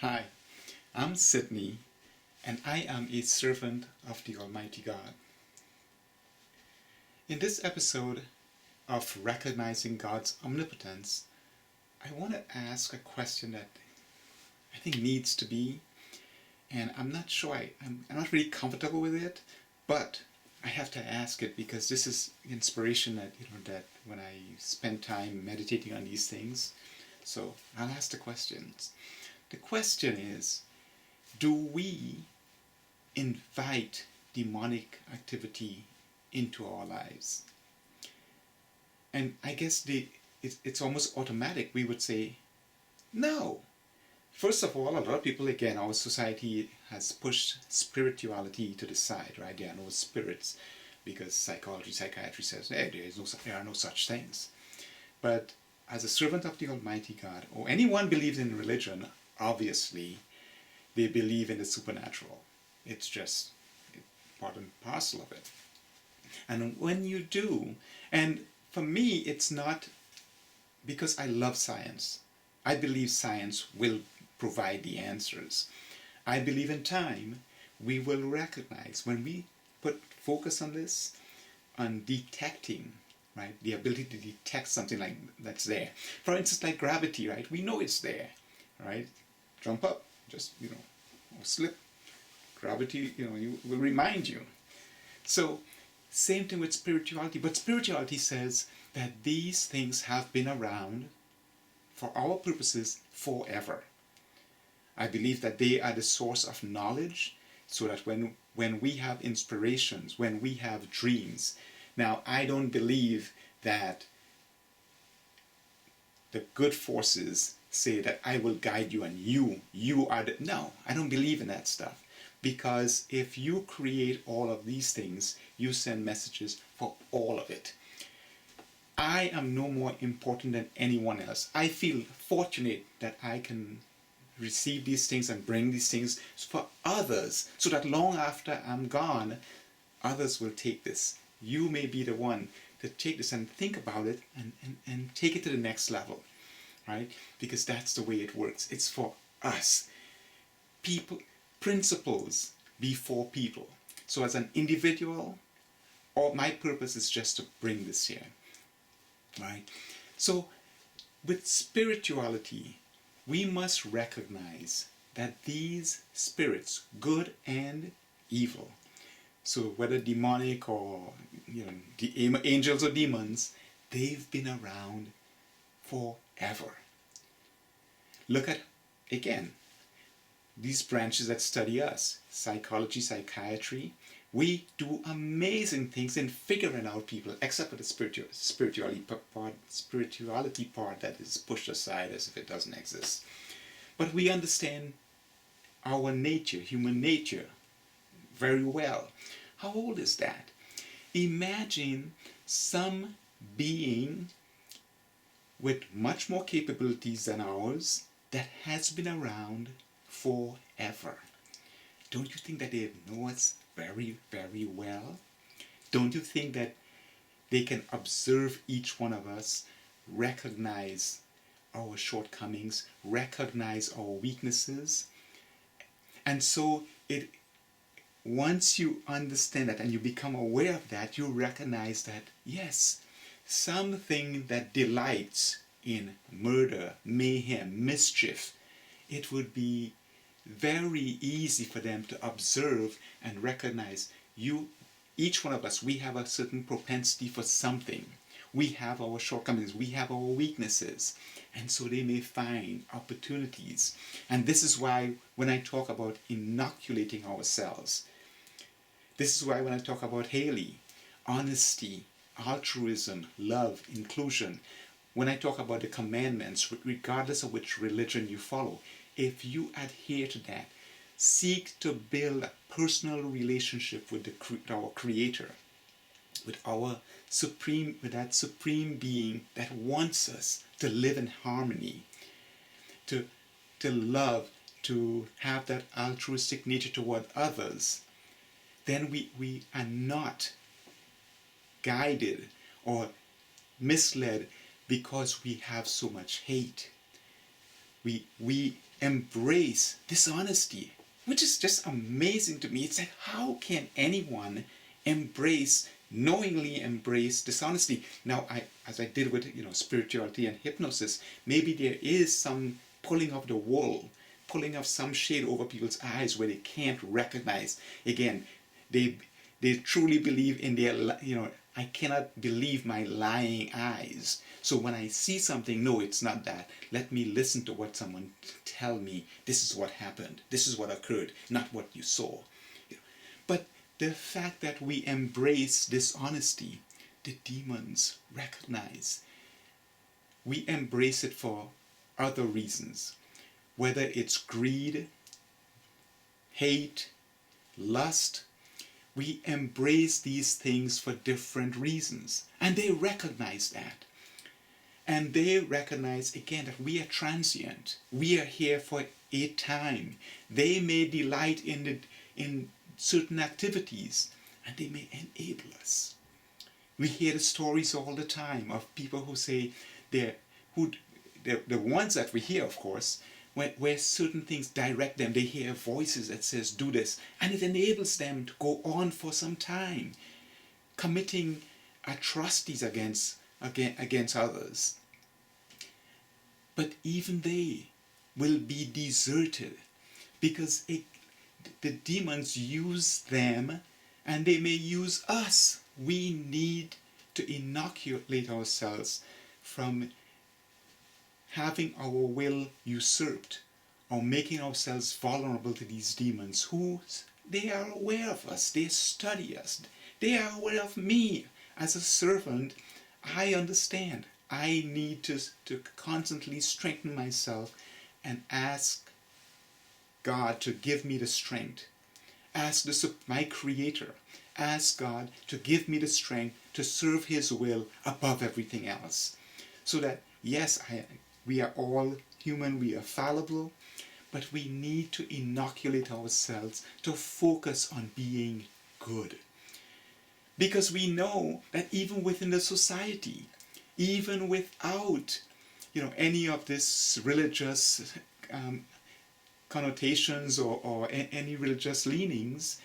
Hi, I'm Sydney, and I am a servant of the Almighty God. In this episode of Recognizing God's Omnipotence, I want to ask a question that I think needs to be, and I'm not sure, I'm not really comfortable with it, but I have to ask it because this is inspiration that when I spend time meditating on these things. So I'll ask the questions. The question is, do we invite demonic activity into our lives? And I guess it's almost automatic. We would say, no. First of all, a lot of people, again, our society has pushed spirituality to the side, right? There are no spirits because psychology, psychiatry says, hey, there are no such things. But as a servant of the Almighty God, or anyone believes in religion, obviously, they believe in the supernatural. It's just part and parcel of it. And when you do, and for me, it's not because I love science. I believe science will provide the answers. I believe in time, we will recognize when we put focus on this, on detecting, right? The ability to detect something like that's there. For instance, like gravity, right? We know it's there, right? Jump up, just, or slip. Gravity, you will remind you. So, same thing with spirituality. But spirituality says that these things have been around for our purposes forever. I believe that they are the source of knowledge, so that when we have inspirations, when we have dreams. Now, I don't believe that the good forces say that I will guide you and you are the... No, I don't believe in that stuff. Because if you create all of these things, you send messages for all of it. I am no more important than anyone else. I feel fortunate that I can receive these things and bring these things for others, so that long after I'm gone, others will take this. You may be the one to take this and think about it and take it to the next level, right? Because that's the way it works. It's for us. People, principles before people. So as an individual, my purpose is just to bring this here, right? So with spirituality, we must recognize that these spirits, good and evil, so whether demonic or the angels or demons, they've been around forever. Look at, again, these branches that study us, psychology, psychiatry. We do amazing things in figuring out people, except for the spirituality part that is pushed aside as if it doesn't exist. But we understand our nature, human nature, very well. How old is that? Imagine some being with much more capabilities than ours that has been around forever. Don't you think that they know us very, very well? Don't you think that they can observe each one of us, recognize our shortcomings, recognize our weaknesses? And so once you understand that and you become aware of that, you recognize that, yes, something that delights in murder, mayhem, mischief, it would be very easy for them to observe and recognize each one of us, we have a certain propensity for something. We have our shortcomings, we have our weaknesses, and so they may find opportunities. And this is why when I talk about inoculating ourselves, this is why when I talk about Haley, honesty, altruism, love, inclusion, when I talk about the commandments, regardless of which religion you follow, if you adhere to that, seek to build a personal relationship with our Creator, with that supreme being that wants us to live in harmony, to love, to have that altruistic nature toward others, then we are not guided or misled because we have so much hate. We embrace dishonesty, which is just amazing to me. It's like, how can anyone knowingly embrace dishonesty? Now, as I did with spirituality and hypnosis, maybe there is some pulling of the wool, pulling of some shade over people's eyes where they can't recognize. Again, they truly believe in their, I cannot believe my lying eyes. So when I see something, no, it's not that. Let me listen to what someone tell me. This is what happened. This is what occurred, not what you saw. But the fact that we embrace dishonesty, the demons recognize. We embrace it for other reasons, whether it's greed, hate, lust. We embrace these things for different reasons, and they recognize that. And they recognize again that we are transient. We are here for a time. They may delight in certain activities, and they may enable us. We hear the stories all the time of people who say the ones that we hear, of course, where certain things direct them. They hear voices that says do this, and it enables them to go on for some time, committing atrocities against others. But even they will be deserted because the demons use them, and they may use us. We need to inoculate ourselves from having our will usurped or making ourselves vulnerable to these demons who they are aware of us, they study us, they are aware of me. As a servant, I understand. I need to constantly strengthen myself and ask God to give me the strength. Ask my Creator, ask God to give me the strength to serve His will above everything else. So that, yes, we are all human, we are fallible, but we need to inoculate ourselves to focus on being good. Because we know that even within the society, even without any of this religious connotations or any religious leanings,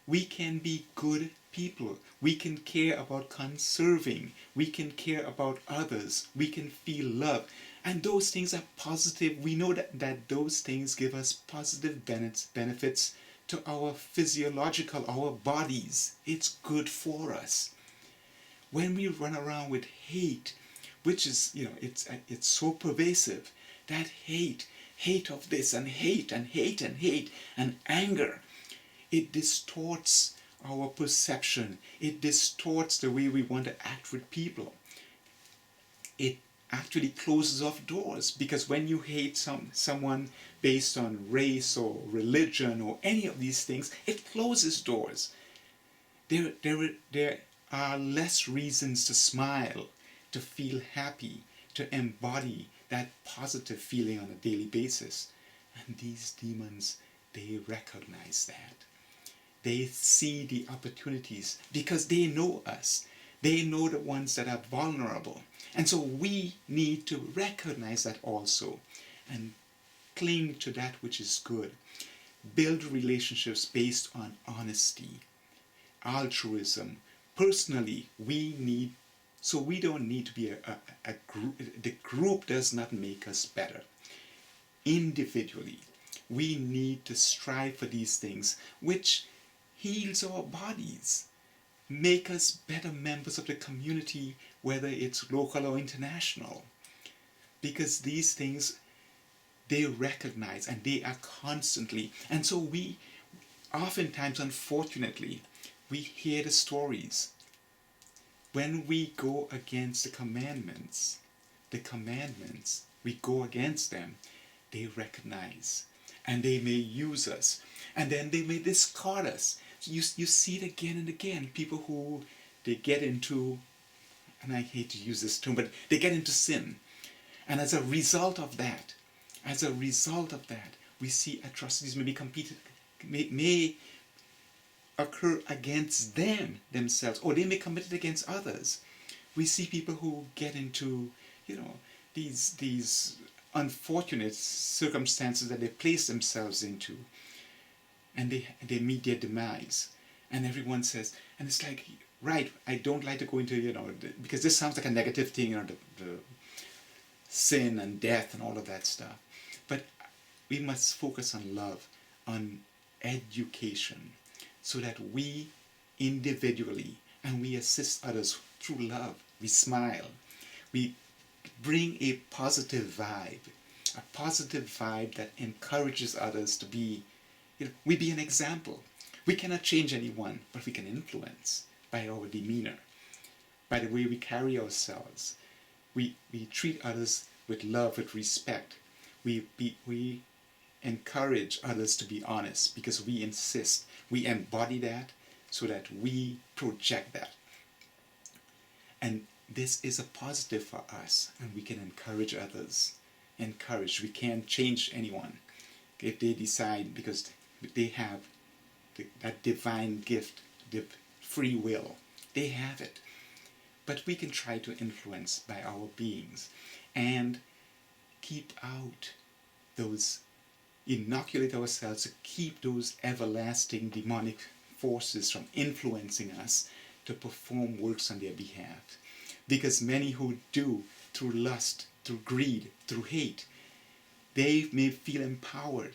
we can be good people. We can care about conserving. We can care about others. We can feel love. And those things are positive. We know that those things give us positive benefits to our physiological, our bodies. It's good for us. When we run around with hate, which is, it's so pervasive, that hate of this and hate and hate and hate and anger, it distorts our perception. It distorts the way we want to act with people. It actually closes off doors, because when you hate someone based on race or religion or any of these things, it closes doors. There are less reasons to smile, to feel happy, to embody that positive feeling on a daily basis. And these demons, they recognize that. They see the opportunities because they know us. They know the ones that are vulnerable. And so we need to recognize that also and cling to that which is good. Build relationships based on honesty, altruism. Personally, we don't need to be a group. The group does not make us better. Individually, we need to strive for these things, which heals our bodies, make us better members of the community, whether it's local or international. Because these things, they recognize and they are constantly. And so we, oftentimes, unfortunately, we hear the stories. When we go against the commandments, we go against them, they recognize. And they may use us. And then they may discard us. You see it again and again. People who, they get into, and I hate to use this term, but they get into sin. And as a result of that, we see atrocities may occur against themselves, or they may commit it against others. We see people who get into, these unfortunate circumstances that they place themselves into, and they meet their demise. And everyone says, and it's like, right, I don't like to go into, because this sounds like a negative thing, the sin and death and all of that stuff. But we must focus on love, on education, so that we individually, and we assist others through love. We smile. We bring a positive vibe that encourages others to be, we be an example. We cannot change anyone, but we can influence by our demeanor, by the way we carry ourselves. We treat others with love, with respect. We encourage others to be honest because we insist. We embody that so that we project that. And this is a positive for us, and we can encourage others. We can't change anyone if they decide, because they have that divine gift, the free will. They have it. But we can try to influence by our beings and keep out those, inoculate ourselves to keep those everlasting demonic forces from influencing us to perform works on their behalf. Because many who do, through lust, through greed, through hate, they may feel empowered.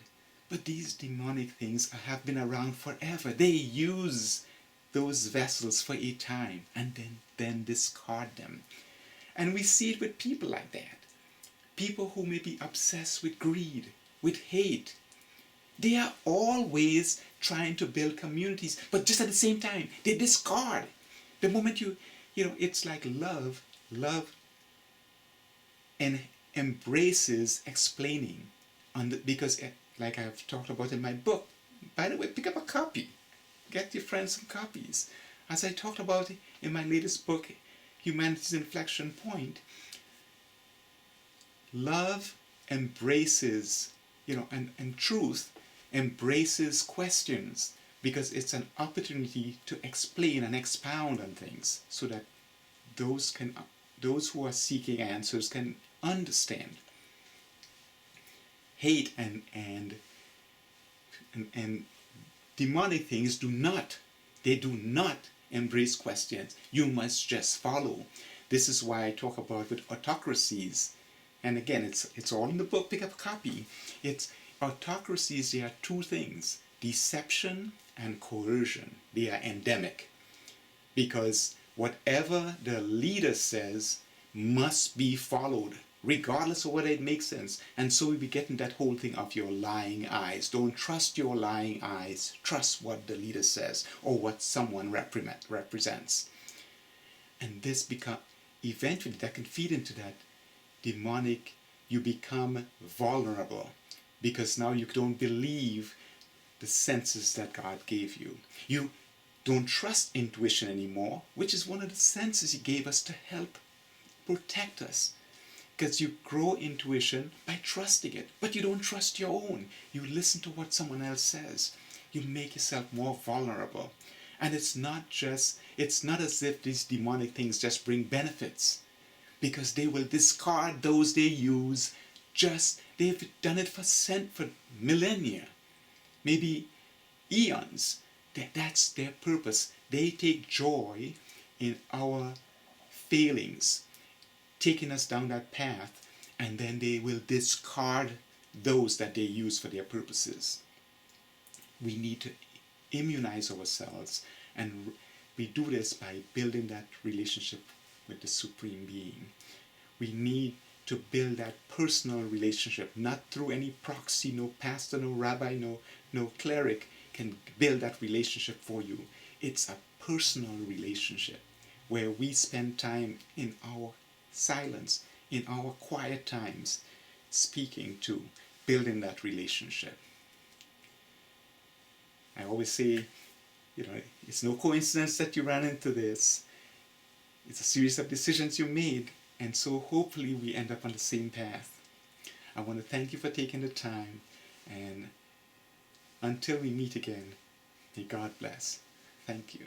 But these demonic things have been around forever. They use those vessels for a time and then discard them. And we see it with people like that. People who may be obsessed with greed, with hate. They are always trying to build communities, but just at the same time, they discard. The moment it's like love and embraces explaining. Because like I've talked about in my book, by the way, pick up a copy. Get your friends some copies. As I talked about in my latest book, Humanity's Inflection Point, love embraces, and truth embraces questions, because it's an opportunity to explain and expound on things so that those who are seeking answers can understand. Hate and demonic things do not embrace questions. You must just follow. This is why I talk about with autocracies. And again, it's all in the book, pick up a copy. It's autocracies, they are two things: deception and coercion. They are endemic. Because whatever the leader says must be followed, regardless of whether it makes sense. And so we be getting that whole thing of your lying eyes. Don't trust your lying eyes. Trust what the leader says or what someone represents. And this eventually that can feed into that demonic. You become vulnerable because now you don't believe the senses that God gave you. You don't trust intuition anymore, which is one of the senses He gave us to help protect us. Because you grow intuition by trusting it, but you don't trust your own. You listen to what someone else says. You make yourself more vulnerable. And it's not as if these demonic things just bring benefits, because they will discard those they use. They've done it for millennia, maybe eons. That's their purpose. They take joy in our failings, taking us down that path, and then they will discard those that they use for their purposes. We need to immunize ourselves, and we do this by building that relationship with the Supreme Being. We need to build that personal relationship, not through any proxy. No pastor, no rabbi, no cleric can build that relationship for you. It's a personal relationship where we spend time in our silence, in our quiet times, speaking to, building that relationship. I always say, it's no coincidence that you ran into this. It's a series of decisions you made, and so hopefully we end up on the same path. I want to thank you for taking the time, and until we meet again, may God bless. Thank you.